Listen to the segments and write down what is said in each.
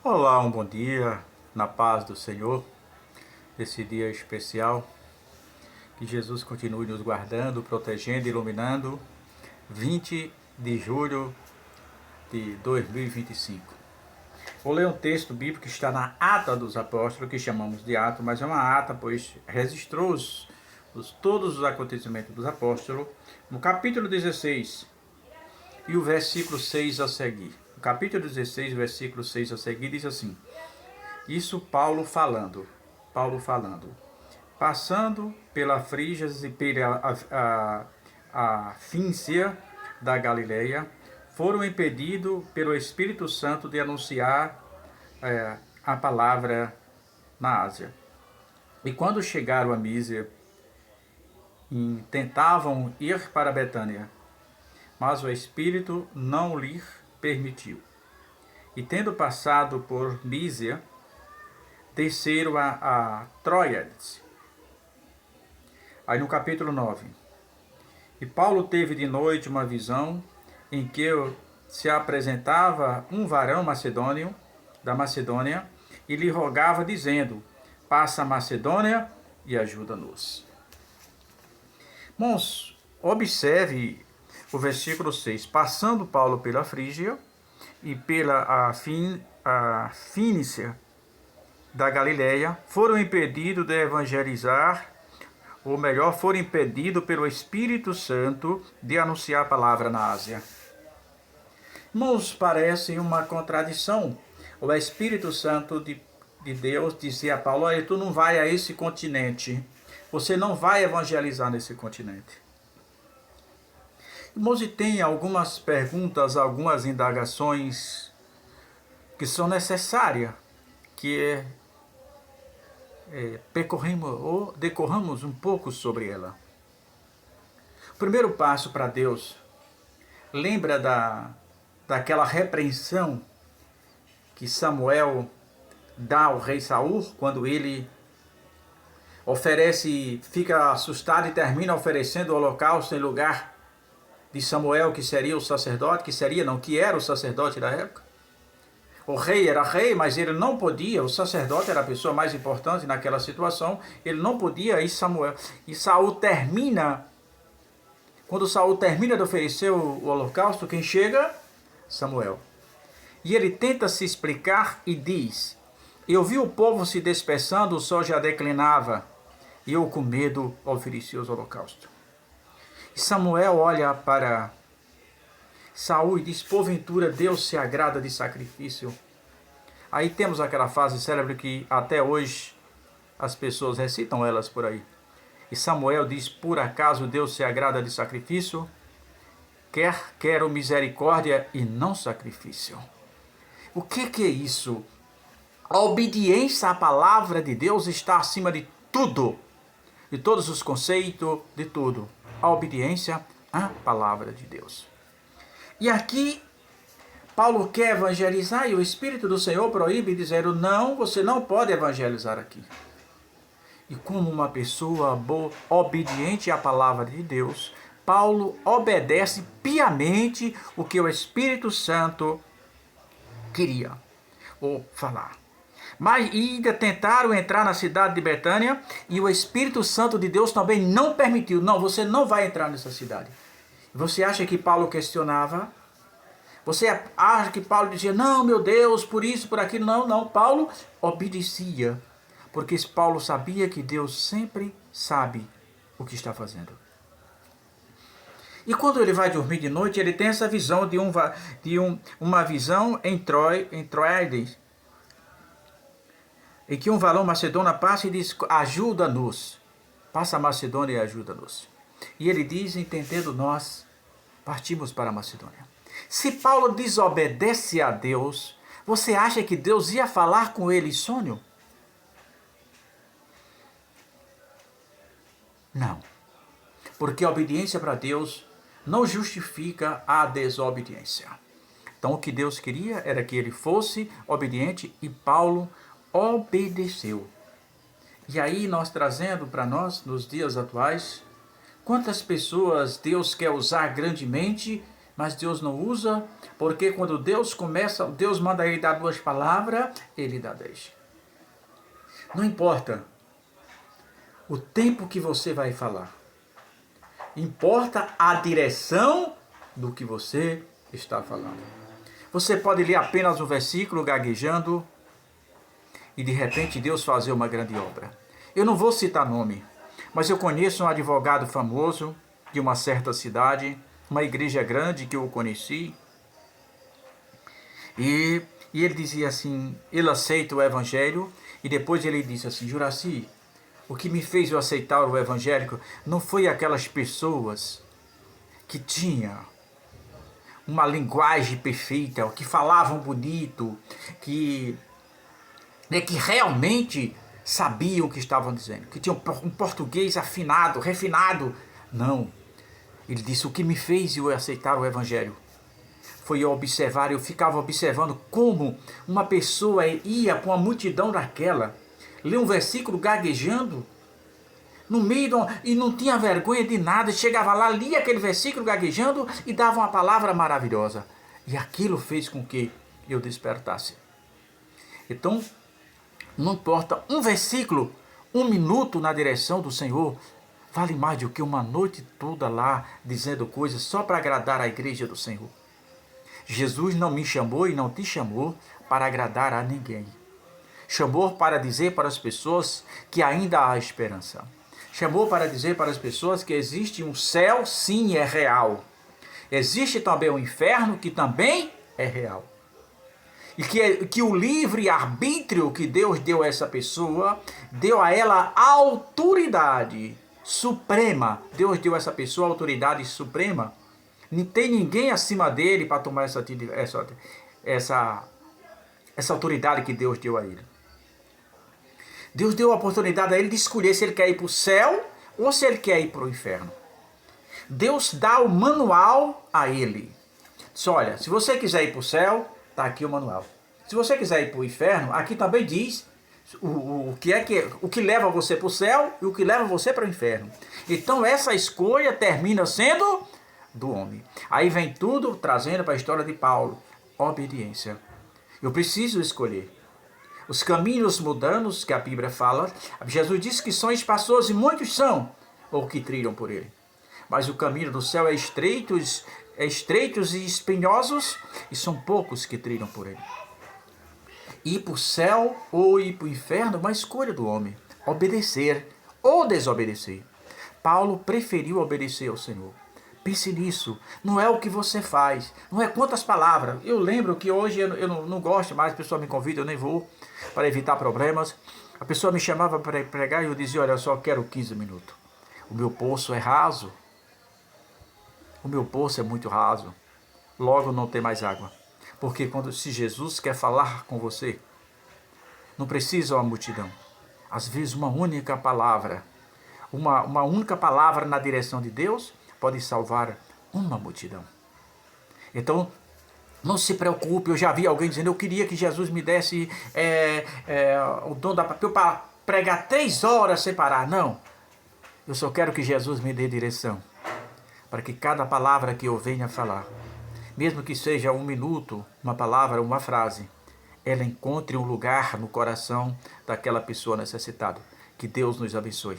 Olá, um bom dia, na paz do Senhor, esse dia especial. Que Jesus continue nos guardando, protegendo, iluminando. 20 de julho de 2025. Vou ler um texto bíblico que está na Ata dos Apóstolos, que chamamos de Ato, mas é uma ata, pois registrou todos os acontecimentos dos apóstolos, no capítulo 16 e o versículo 6 a seguir. O capítulo 16, versículo 6 a seguir, diz assim: Isso Paulo falando, passando pela Frígias e pela a Fíncia da Galileia, foram impedidos pelo Espírito Santo de anunciar a palavra na Ásia. E quando chegaram a Mísia, tentavam ir para Betânia, mas o Espírito não lhe permitiu. E tendo passado por Mísia, desceram a Troiades. Aí no capítulo 9. E Paulo teve de noite uma visão em que se apresentava um varão macedônio da Macedônia e lhe rogava dizendo: passa a Macedônia e ajuda-nos. Irmãos, observe o versículo 6. Passando Paulo pela Frígia e pela Fínicia da Galileia, foram impedidos de evangelizar, ou melhor, foram impedidos pelo Espírito Santo de anunciar a palavra na Ásia. Irmãos, parece uma contradição. O Espírito Santo de Deus dizia a Paulo: olha, tu não vai a esse continente, você não vai evangelizar nesse continente. Irmãos, e tem algumas perguntas, algumas indagações que são necessárias, que percorremos ou decorramos um pouco sobre ela. O primeiro passo para Deus, lembra daquela repreensão que Samuel dá ao rei Saul, quando ele fica assustado e termina oferecendo o holocausto em lugar de Samuel, que seria o sacerdote, que era o sacerdote da época. O rei era rei, mas ele não podia, o sacerdote era a pessoa mais importante naquela situação, ele não podia, e Saul termina, quando Saul termina de oferecer o holocausto, quem chega? Samuel. E ele tenta se explicar e diz: eu vi o povo se dispersando, o sol já declinava, e eu com medo ofereci os holocaustos. E Samuel olha para Saul e diz: porventura Deus se agrada de sacrifício. Aí temos aquela frase célebre que até hoje as pessoas recitam elas por aí. E Samuel diz: por acaso Deus se agrada de sacrifício? Quero misericórdia e não sacrifício. O que é isso? A obediência à palavra de Deus está acima de tudo, de todos os conceitos, de tudo. A obediência à palavra de Deus. E aqui Paulo quer evangelizar e o Espírito do Senhor proíbe, dizendo: não, você não pode evangelizar aqui. E como uma pessoa obediente à palavra de Deus, Paulo obedece piamente o que o Espírito Santo queria ou falar. Mas ainda tentaram entrar na cidade de Betânia e o Espírito Santo de Deus também não permitiu. Não, você não vai entrar nessa cidade. Você acha que Paulo questionava? Você acha que Paulo dizia: não, meu Deus, por isso, por aquilo? Não, não. Paulo obedecia. Porque Paulo sabia que Deus sempre sabe o que está fazendo. E quando ele vai dormir de noite, ele tem essa visão uma visão em Troides, em que um varão macedônio passa e diz: ajuda-nos. Passa a Macedônia e ajuda-nos. E ele diz: entendendo nós, partimos para a Macedônia. Se Paulo desobedece a Deus, você acha que Deus ia falar com ele em sonho? Não. Porque a obediência para Deus não justifica a desobediência. Então o que Deus queria era que ele fosse obediente e Paulo obedeceu. E aí nós trazendo para nós, nos dias atuais, quantas pessoas Deus quer usar grandemente, mas Deus não usa, porque quando Deus manda ele dar 2 palavras, ele dá 10. Não importa o tempo que você vai falar, importa a direção do que você está falando. Você pode ler apenas um versículo gaguejando e de repente Deus fazer uma grande obra. Eu não vou citar nome, mas eu conheço um advogado famoso de uma certa cidade, uma igreja grande que eu conheci, e ele dizia assim, ele aceita o evangelho, e depois ele disse assim: Juraci, o que me fez eu aceitar o evangelho não foi aquelas pessoas que tinham uma linguagem perfeita, que falavam bonito, que realmente sabiam o que estavam dizendo, que tinham um português afinado, refinado. Não. Ele disse: o que me fez eu aceitar o evangelho foi eu observar, eu ficava observando como uma pessoa ia com a multidão daquela, ler um versículo gaguejando, no meio e não tinha vergonha de nada, chegava lá, lia aquele versículo gaguejando e dava uma palavra maravilhosa. E aquilo fez com que eu despertasse. Então, não importa um versículo, 1 minuto na direção do Senhor, vale mais do que uma noite toda lá dizendo coisas só para agradar a igreja do Senhor. Jesus não me chamou e não te chamou para agradar a ninguém. Chamou para dizer para as pessoas que ainda há esperança. Chamou para dizer para as pessoas que existe um céu, sim, é real. Existe também um inferno, que também é real. E que o livre-arbítrio que Deus deu a essa pessoa, deu a ela a autoridade suprema. Deus deu a essa pessoa a autoridade suprema. Não tem ninguém acima dele para tomar essa autoridade que Deus deu a ele. Deus deu a oportunidade a ele de escolher se ele quer ir para o céu ou se ele quer ir para o inferno. Deus dá o manual a ele. Diz: olha, se você quiser ir para o céu, está aqui o manual. Se você quiser ir para o inferno, aqui também diz o que leva você para o céu e o que leva você para o inferno. Então essa escolha termina sendo do homem. Aí vem tudo trazendo para a história de Paulo: obediência. Eu preciso escolher. Os caminhos mudanos que a Bíblia fala, Jesus disse que são espaçosos e muitos são ou que trilham por ele. Mas o caminho do céu é estreitos e espinhosos, e são poucos que trilham por ele. Ir para o céu ou ir para o inferno, uma escolha do homem. Obedecer ou desobedecer. Paulo preferiu obedecer ao Senhor. Pense nisso. Não é o que você faz, não é quantas palavras. Eu lembro que hoje eu não gosto mais, a pessoa me convida, eu nem vou, para evitar problemas. A pessoa me chamava para pregar e eu dizia: olha, eu só quero 15 minutos. O meu poço é raso. O meu poço é muito raso. Logo não tem mais água. Porque se Jesus quer falar com você, não precisa uma multidão. Às vezes uma única palavra, uma única palavra na direção de Deus pode salvar uma multidão. Então, não se preocupe. Eu já vi alguém dizendo: eu queria que Jesus me desse o dom para pregar 3 horas sem parar. Não. Eu só quero que Jesus me dê direção, para que cada palavra que eu venha falar, mesmo que seja 1 minuto, uma palavra, uma frase, ela encontre um lugar no coração daquela pessoa necessitada. Que Deus nos abençoe.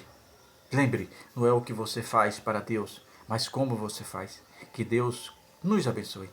Lembre, não é o que você faz para Deus, mas como você faz. Que Deus nos abençoe.